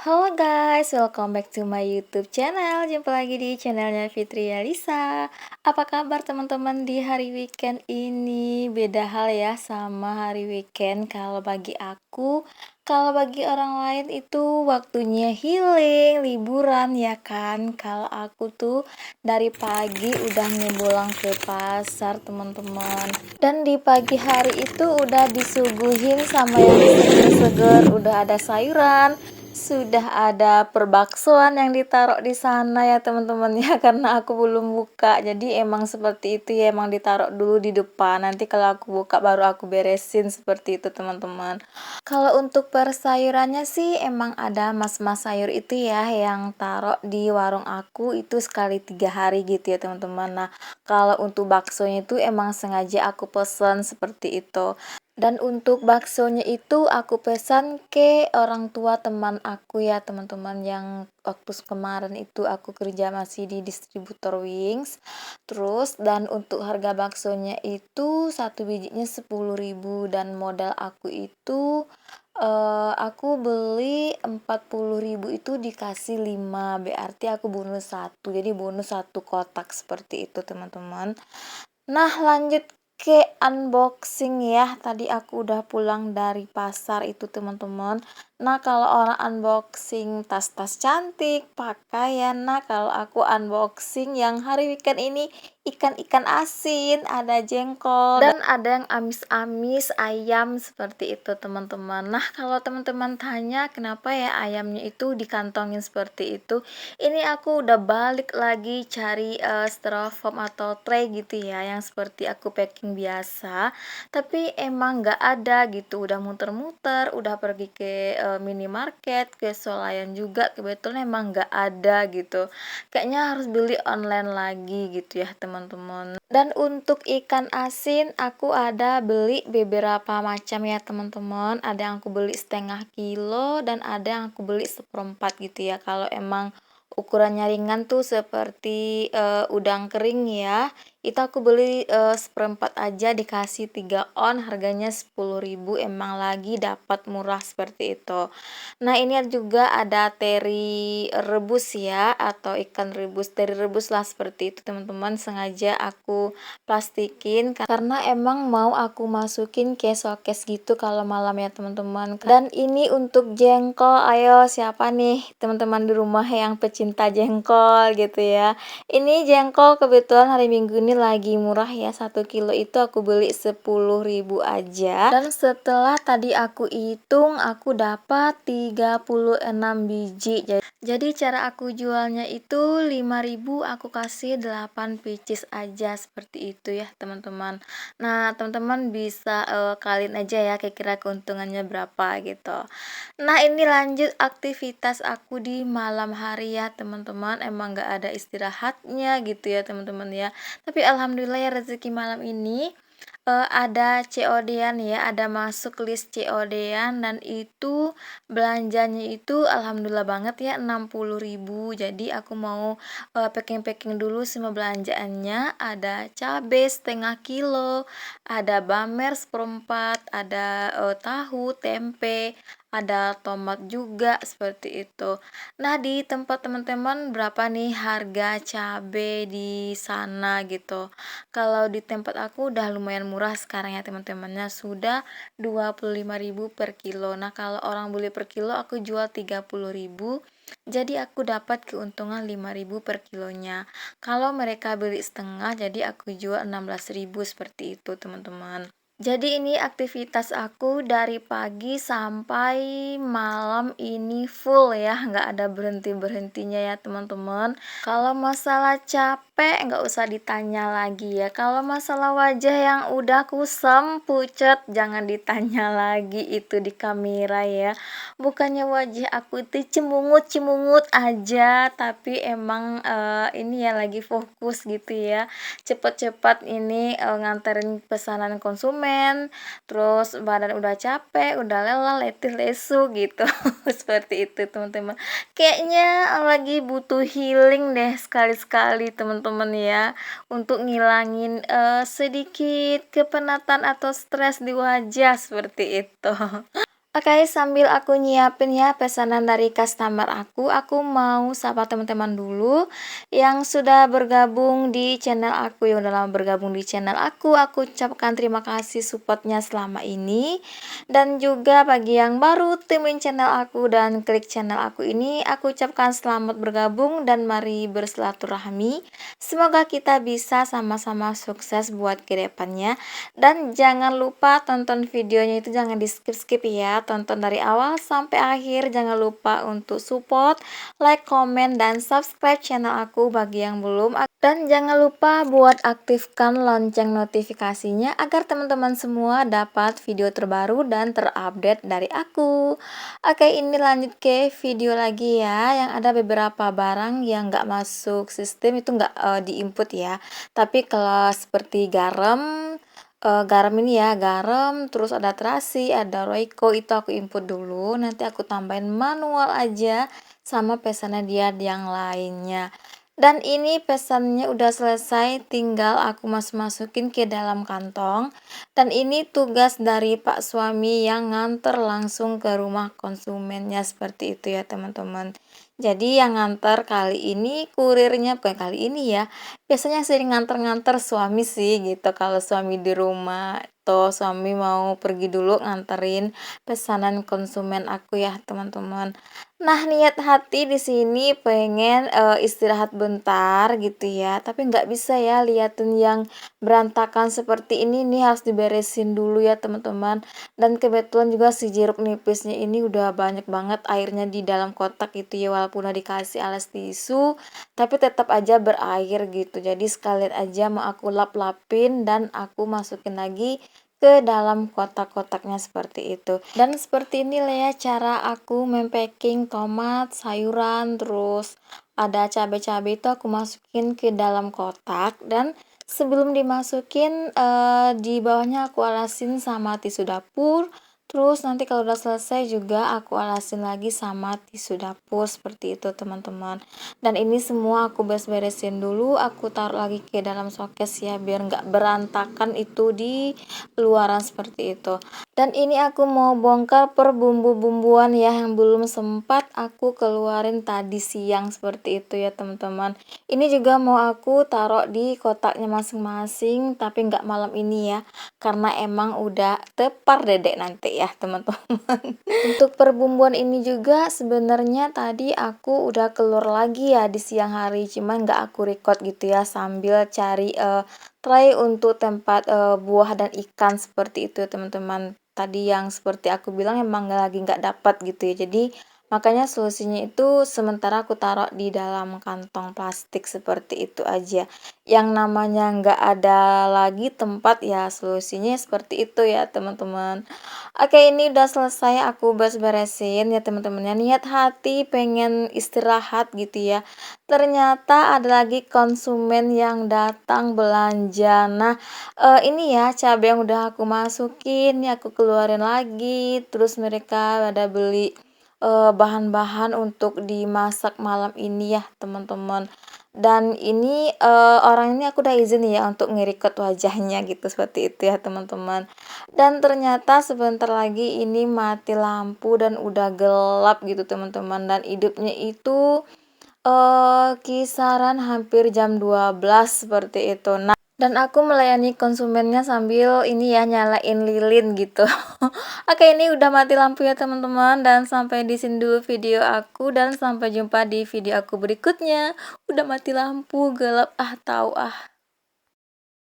Halo guys, welcome back to my YouTube channel. Jumpa lagi di channelnya Fitri Alisa. Apa kabar teman-teman di hari weekend ini? Beda hal ya sama hari weekend. Kalau bagi orang lain itu waktunya healing, liburan ya kan. Kalau aku tuh dari pagi udah ngebolang ke pasar teman-teman. Dan di pagi hari itu udah disuguhin sama yang seger-seger, udah ada sayuran, sudah ada perbaksoan yang ditaruh di sana ya teman-teman ya, karena aku belum buka. Jadi emang seperti itu ya, emang ditaruh dulu di depan. Nanti kalau aku buka baru aku beresin seperti itu teman-teman. Kalau untuk persayurannya sih emang ada mas-mas sayur itu ya yang taruh di warung aku itu sekali 3 hari gitu ya teman-teman. Nah, kalau untuk baksonya itu emang sengaja aku pesen seperti itu. Dan untuk baksonya itu aku pesan ke orang tua teman aku ya teman-teman, yang waktu kemarin itu aku kerja masih di distributor Wings. Terus dan untuk harga baksonya itu satu bijinya 10.000 dan modal aku itu aku beli 40.000 itu dikasih 5, berarti aku bonus satu, jadi bonus satu kotak seperti itu teman-teman. Nah, lanjut ke unboxing ya. Tadi aku udah pulang dari pasar itu teman-teman. Nah, kalau orang unboxing tas-tas cantik, pakaian. Nah, kalau aku unboxing yang hari weekend ini ikan-ikan asin, ada jengkol, dan ada yang amis-amis ayam seperti itu teman-teman. Nah, kalau teman-teman tanya kenapa ya ayamnya itu dikantongin seperti itu, ini aku udah balik lagi cari styrofoam atau tray gitu ya, yang seperti aku packing biasa, tapi emang nggak ada gitu. Udah muter-muter, udah pergi ke minimarket, ke Solayan juga, kebetulan emang nggak ada gitu. Kayaknya harus beli online lagi gitu ya teman-teman. Dan untuk ikan asin aku ada beli beberapa macam ya teman-teman. Ada yang aku beli setengah kilo dan ada yang aku beli seperempat gitu ya. Kalau emang ukurannya ringan tuh seperti udang kering ya, itu aku beli seperempat aja dikasih 3 on, harganya 10.000, emang lagi dapat murah seperti itu. Nah, ini juga ada teri rebus ya, atau ikan rebus, teri rebus lah seperti itu teman-teman. Sengaja aku plastikin karena emang mau aku masukin ke showcase gitu kalau malam ya teman-teman. Dan ini untuk jengkol, ayo siapa nih teman-teman di rumah yang pecinta jengkol gitu ya. Ini jengkol kebetulan hari Minggu ini lagi murah ya, 1 kilo itu aku beli 10.000 aja. Dan setelah tadi aku hitung aku dapat 36 biji. Jadi cara aku jualnya itu 5.000, aku kasih 8 pieces aja seperti itu ya teman-teman. Nah, teman-teman bisa kalian aja ya kira-kira keuntungannya berapa gitu. Nah, ini lanjut aktivitas aku di malam hari ya teman-teman. Emang gak ada istirahatnya gitu ya teman-teman ya. Tapi alhamdulillah ya rezeki malam ini ada COD-an ya, ada masuk list COD-an, dan itu belanjanya itu alhamdulillah banget ya 60.000. Jadi aku mau packing-packing dulu semua belanjaannya. Ada cabai setengah kilo, ada bamer seperempat, ada tahu, tempe, ada tomat juga seperti itu. Nah, di tempat teman-teman berapa nih harga cabai di sana gitu? Kalau di tempat aku udah lumayan murah sekarang ya teman-temannya, sudah 25.000 per kilo. Nah, kalau orang beli per kilo aku jual 30.000. Jadi aku dapat keuntungan 5.000 per kilonya. Kalau mereka beli setengah jadi aku jual 16.000 seperti itu teman-teman. Jadi ini aktivitas aku dari pagi sampai malam ini full ya, nggak ada berhenti-berhentinya ya teman-teman. Kalau masalah capek nggak usah ditanya lagi ya. Kalau masalah wajah yang udah kusam, pucat, jangan ditanya lagi itu di kamera ya. Bukannya wajah aku itu cemungut-cemungut aja, tapi emang ini ya lagi fokus gitu ya. Cepet-cepet ini nganterin pesanan konsumen, terus badan udah capek, udah lelah, letih lesu gitu. Seperti itu teman-teman. Kayaknya lagi butuh healing deh sekali-sekali teman-teman ya, untuk ngilangin sedikit kepenatan atau stres di wajah seperti itu. Oke, sambil aku nyiapin ya pesanan dari customer aku mau sapa teman-teman dulu yang sudah bergabung di channel aku, yang udah lama bergabung di channel aku ucapkan terima kasih supportnya selama ini. Dan juga bagi yang baru temuin channel aku dan klik channel aku ini, aku ucapkan selamat bergabung dan mari bersilaturahmi. Semoga kita bisa sama-sama sukses buat kedepannya. Dan jangan lupa tonton videonya itu jangan di skip-skip ya, tonton dari awal sampai akhir. Jangan lupa untuk support, like, komen, dan subscribe channel aku bagi yang belum. Dan jangan lupa buat aktifkan lonceng notifikasinya agar teman-teman semua dapat video terbaru dan terupdate dari aku. Oke, ini lanjut ke video lagi ya, yang ada beberapa barang yang nggak masuk sistem itu nggak diinput ya. Tapi kalau seperti garam ini ya, garam, terus ada terasi, ada Royco, itu aku input dulu, nanti aku tambahin manual aja sama pesannya dia yang lainnya. Dan ini pesannya udah selesai, tinggal aku masukin ke dalam kantong. Dan ini tugas dari Pak suami yang nganter langsung ke rumah konsumennya, seperti itu ya teman-teman. Jadi yang nganter kali ini kurirnya, bukan kali ini ya, biasanya sering nganter-nganter suami sih gitu, kalau suami di rumah atau suami mau pergi dulu nganterin pesanan konsumen aku ya teman-teman. Nah, niat hati di sini pengen istirahat bentar gitu ya, tapi nggak bisa ya liatin yang berantakan seperti ini nih, harus diberesin dulu ya teman-teman. Dan kebetulan juga si jeruk nipisnya ini udah banyak banget airnya di dalam kotak gitu ya, walaupun udah dikasih alas tisu tapi tetap aja berair gitu. Jadi sekalian aja mau aku lap-lapin dan aku masukin lagi ke dalam kotak-kotaknya seperti itu. Dan seperti inilah ya cara aku mempacking tomat, sayuran, terus ada cabai-cabai itu aku masukin ke dalam kotak. Dan sebelum dimasukin di bawahnya aku alasin sama tisu dapur. Terus nanti kalau udah selesai juga aku alasin lagi sama tisu dapur seperti itu teman-teman. Dan ini semua aku beres-beresin dulu, aku taruh lagi ke dalam showcase ya biar nggak berantakan itu di luaran seperti itu. Dan ini aku mau bongkar per bumbu-bumbuan ya yang belum sempat aku keluarin tadi siang seperti itu ya teman-teman. Ini juga mau aku taruh di kotaknya masing-masing tapi nggak malam ini ya, karena emang udah tepar dedek nanti ya teman-teman. Untuk perbumbuan ini juga sebenarnya tadi aku udah keluar lagi ya di siang hari, cuman nggak aku record gitu ya sambil cari try untuk tempat buah dan ikan seperti itu ya teman-teman. Tadi yang seperti aku bilang emang lagi nggak dapat gitu ya, jadi makanya solusinya itu sementara aku taruh di dalam kantong plastik seperti itu aja. Yang namanya nggak ada lagi tempat ya, solusinya seperti itu ya teman-teman. Oke, ini udah selesai aku beres-beresin ya teman-teman ya. Niat hati pengen istirahat gitu ya. Ternyata ada lagi konsumen yang datang belanja. Nah, ini ya cabai yang udah aku masukin, ya aku keluarin lagi. Terus mereka ada beli bahan-bahan untuk dimasak malam ini ya teman-teman. Dan ini orang ini aku udah izin ya untuk nge-record wajahnya gitu, seperti itu ya teman-teman. Dan ternyata sebentar lagi ini mati lampu dan udah gelap gitu teman-teman, dan hidupnya itu kisaran hampir jam 12 seperti itu. Nah, dan aku melayani konsumennya sambil ini ya nyalain lilin gitu. Oke, ini udah mati lampu ya teman-teman, dan sampai di sini dulu video aku dan sampai jumpa di video aku berikutnya. Udah mati lampu, gelap tahu